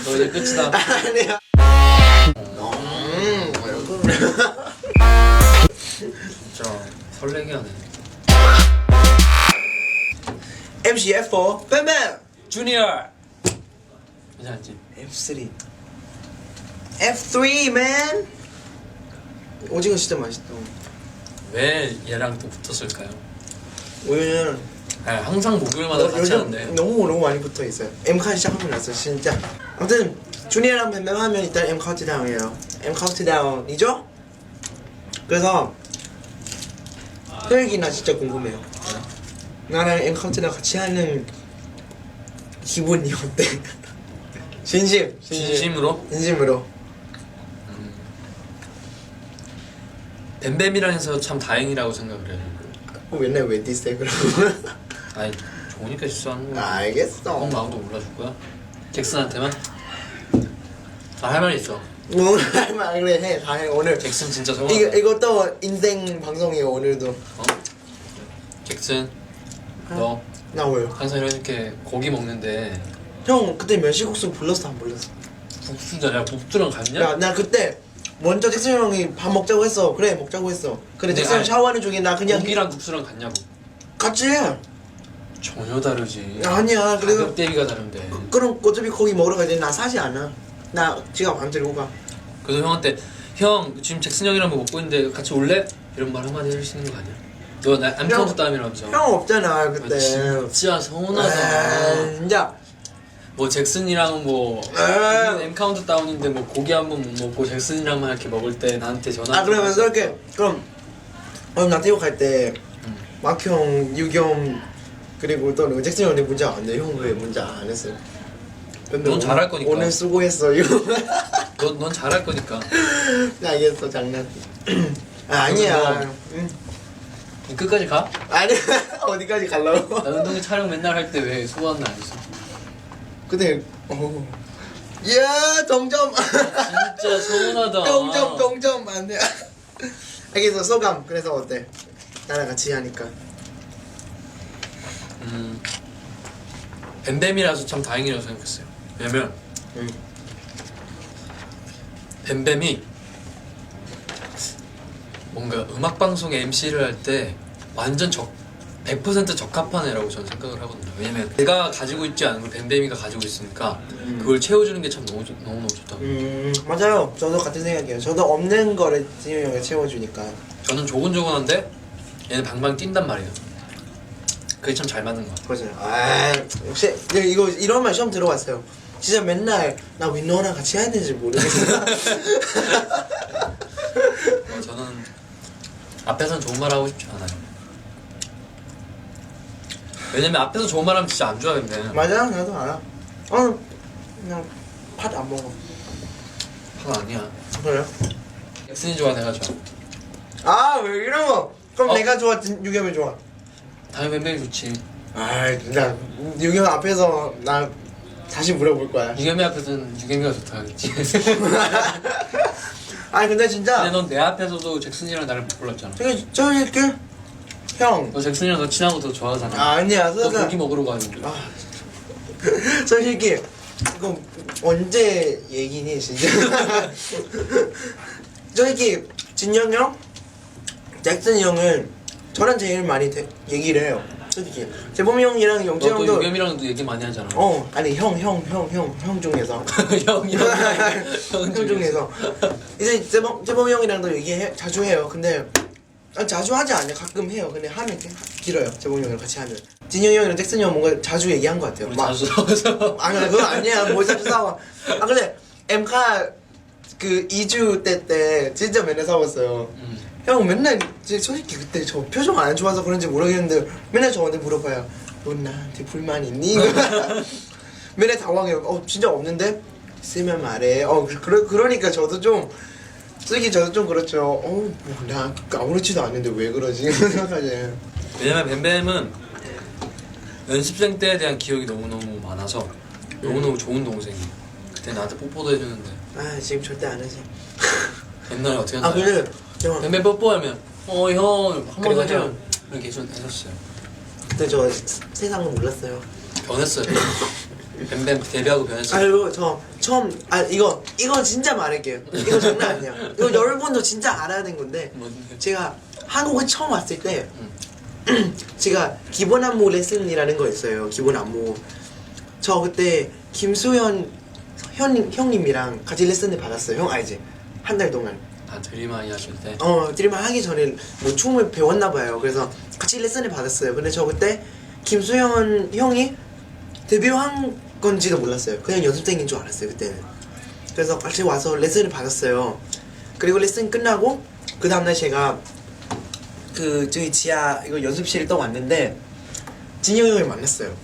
너 이제 끝이다. 아니야. 진짜 설레게 하네. MC F4 뱀뱀 주니어. 괜찮지? F3 F3 man. 오징어 진짜 맛있다. 왜 얘랑 또 붙었을까요? 오늘은 아, 항상 목요일마다 같이 하는데. 너무 많이 붙어 있어요. M 카운트 시작하고 나서 진짜. 아무튼 주니어랑 뱀뱀 하면 일단 M 카운트다운이에요. M 카운트다운이죠? 그래서 혈기나 진짜 궁금해요. 나랑 M 카운트다운 같이 하는 기분이 어때? 진심으로? 진심으로. 뱀뱀이랑 해서 참 다행이라고 생각을 해요. 맨날 왜 디스해 그러고. 아니 좋으니까 실수하는 거야. 알겠어. 형 마음도 몰라줄 거야? 잭슨한테만? 할 말 있어. 말 그래 해. 다 해 오늘. 잭슨 진짜 성공하다. 이것도 인생 방송이에요 오늘도. 어? 잭슨 너 나 왜요? 항상 이렇게 고기 먹는데 형 그때 멸치국수 불렀어 안 불렀어? 국수잖아. 야 국수랑 같냐? 야 나 그때 먼저 잭슨 형이 밥 먹자고 했어. 그래 먹자고 했어. 그래 잭슨 형 아니, 샤워하는 중에 나 그냥 고기랑 국수랑 같냐고. 같이 해. 전혀 다르지. 아니야 그래서 가격 대비가 다른데. 그럼 어차피 거기 먹으러 가야 돼. 나 사지 않아. 나 지갑 안 들고 가. 그래서 형한테 형 지금 잭슨 형이랑 뭐 먹고 있는데 같이 올래? 이런 말 한마디 해줄 수 있는 거 아니야? 너 나 암카운트 다음이라면서. 형 없잖아 그때. 진짜 서운하다. 진짜. 뭐 잭슨이랑 뭐 M 카운트 다운인데 뭐 고기 한 번 못 먹고 잭슨이랑만 이렇게 먹을 때 나한테 전화. 아 그러면서 이렇게 그럼 나 태국 갈때 마형, 유겸 그리고 또 잭슨 형한테 문자 안 돼. 형 왜 문자 안 했어요? 넌 잘할 거니까. 오늘 수고했어요. 넌 잘할 거니까. 알겠어 장난. 아니야. 응. 끝까지 가? 아니 어디까지 가려고? 나 운동회 촬영 맨날 할 때 왜 소원은 안 했어? 근데 야 동점. 진짜 서운하다. 동점 안 돼. 알겠어 소감. 그래서 어때? 나랑 같이 하니까. 뱀뱀이라서 참 다행이라고 생각했어요. 왜냐면 뱀뱀이 뭔가 음악 방송에 MC를 할 때 완전 100% 적합한 애라고 저는 생각을 하거든요. 왜냐면 내가 가지고 있지 않은 걸 뱀뱀이가 가지고 있으니까 그걸 채워주는 게 참 너무너무 좋다고. 맞아요. 저도 같은 생각이에요. 저도 없는 거를 진영이 형이 채워주니까. 저는 조곤조곤한데 얘는 방방 뛴단 말이에요. 그게 참 잘 맞는 것 같아요. 맞아요. 아 역시 이거 이런 말 시험 들어봤어요. 진짜 맨날 나 윈너랑 같이 해야 되는지 모르겠어. 저는 앞에서는 좋은 말 하고 싶지 않아요. 왜냐면 앞에서 좋은 말 하면 진짜 안 좋아하는데. 맞아 나도 알아. 그냥 팥 안 먹어. 파 아니야. 그래요? 잭슨이 좋아, 내가 좋아. 아 왜 이런 거? 그럼 어? 내가 좋아, 유겸이 좋아. 당연히 뱀뱀이 좋지. 아 진짜 유겸 앞에서 나 다시 물어볼 거야. 유겸이 앞에서는 유겸이가 좋다 하겠지. 아니 근데 진짜. 근데 넌 내 앞에서도 잭슨이랑 나를 못 골랐잖아. 저기 이렇게 형. 너 잭슨이랑 더 친하고 더 좋아하잖아. 아니야 너 솔직히. 고기 먹으러 가지고. 아 솔직히 이거 언제 얘기니 진짜. 솔직히 진영 형, 잭슨 형은 저랑 제일 많이 얘기를 해요. 솔직히 재범이 형이랑 영재 너또 형도. 유겸이랑도 얘기 많이 하잖아. 아니 형 중에서. 형 중에서 이제 재범이 형이랑도 자주 해요. 근데 자주 하지 않아요. 가끔 해요. 근데 하면 길어요. 재범이 형이랑 같이 하면. 진영이 형이랑 잭슨이 형 뭔가 자주 얘기한 것 같아요. 우리 자주 싸워서. 아니 그건 아니야. 뭐 자주 싸워. 아 근데 엠카 그 2주 때 진짜 맨날 싸웠어요. 형 맨날 솔직히 그때 저 표정 안 좋아서 그런지 모르겠는데 맨날 저한테 물어봐요. 너 나한테 불만 있니? 맨날 당황해요. 진짜 없는데? 있으면 말해. 그러니까 저도 좀 솔직히 저도 좀 그렇죠. 나 아무렇지도 않은데 왜 그러지? 생각하지. 왜냐면 뱀뱀은 연습생 때에 대한 기억이 너무너무 많아서 너무너무 좋은 동생이. 그때 나한테 뽀뽀도 해주는데. 아 지금 절대 안 하지. 옛날에 어떻게 했나요? 근데 형 뱀뱀 뽀뽀하면 형 한번 그리고 하면 이렇게 해줬어요. 그때 저 세상을 몰랐어요. 변했어요. 뱀뱀 데뷔하고 변했어요. 아이고 저 처음 이거 진짜 말할게요. 이거 장난 아니야. 이거 여러분도 진짜 알아야 되는 건데 뭔데? 제가 한국에 처음 왔을 때 제가 기본 안무 레슨이라는 거 있어요. 기본 안무. 저 그때 김수현 형님이랑 같이 레슨을 받았어요. 형 알지? 한 달 동안. 아 드림아이 하실 때. 드림을 하기 전에 뭐 춤을 배웠나 봐요. 그래서 같이 레슨을 받았어요. 근데 저 그때 김수현 형이 데뷔한 건지도 몰랐어요. 그냥 연습생인 줄 알았어요 그때는. 그래서 같이 와서 레슨을 받았어요. 그리고 레슨 끝나고 그 다음날 제가 그 저희 지하 이거 연습실에 또 왔는데 진영 형을 만났어요.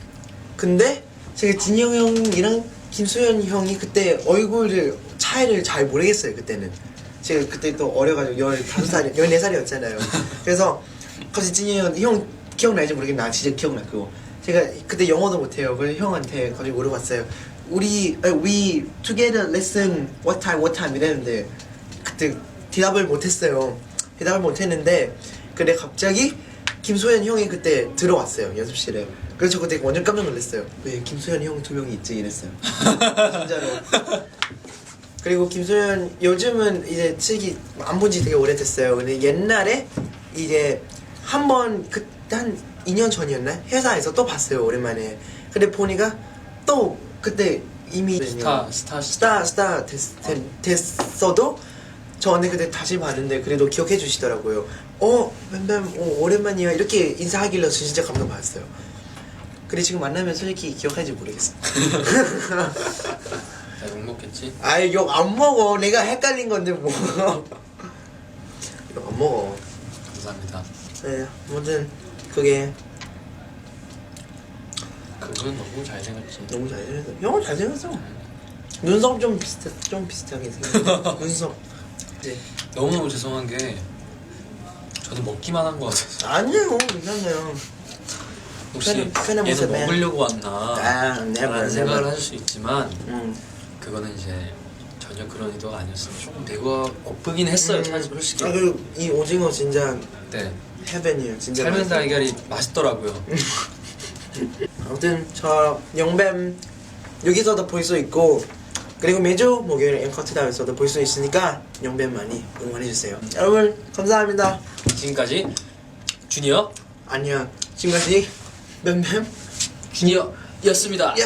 근데 제가 진영 형이랑 김수현 형이 그때 얼굴을 차이를 잘 모르겠어요 그때는. 제가 그때 또 어려가지고 15살, 14살이었잖아요. 그래서 갑자기 진영 형 기억나는지 모르겠는데 나 진짜 기억나 그거. 제가 그때 영어도 못해요. 그래서 형한테 갑자기 물어봤어요. We together lesson what time 이랬는데 그때 대답을 못했어요. 대답을 못했는데 근데 갑자기 김소연 형이 그때 들어왔어요 연습실에. 그래서 저 그때 완전 깜짝 놀랐어요. 왜 김소연 형 2명이 있지 이랬어요. 진짜로. 그리고 김소연 요즘은 이제 책이 안 본 지 되게 오래됐어요. 근데 옛날에 이제 한번 그때 한 2년 전이었나? 회사에서 또 봤어요 오랜만에. 근데 보니까 또 그때 이미 스타 됐어도 저는 그때 다시 봤는데 그래도 기억해 주시더라고요. 뱀뱀 오랜만이야 이렇게 인사하길래 저 진짜 감동받았어요. 근데 지금 만나면 솔직히 기억할지 모르겠어. 나 욕먹겠지? 아이 욕 안 먹어. 내가 헷갈린 건데 뭐. 욕 안 먹어. 감사합니다. 네 아무튼 그게 그분 너무 잘생겼지. 너무 잘생겼어. 형은 잘생겼어. 눈썹 좀 비슷하게 생겼어. 눈썹. 이제 너무너무 죄송한 게 저도 먹기만 한 거 같아서 아니에요, 괜찮아요. 혹시 편한 얘는 모습에. 먹으려고 왔나 never, 라는 생각을 never. 하실 수 있지만 음. 그거는 이제 전혀 그런 의도가 아니었어요. 조금 배가 고프긴 했어요 사실 솔직히. 그리고 이 오징어 진짜 네. 헤븐이에요. 진짜 삶은 맛있어요. 달걀이 맛있더라고요. 아무튼 저 영뱀 여기서도 볼 수 있고 그리고 매주 목요일 엠커트다에서도 볼 수 있으니까 영뱀 많이 응원해주세요. 여러분 감사합니다. 지금까지 주니어 안녕. 지금까지 뱀뱀 주니어였습니다. 예.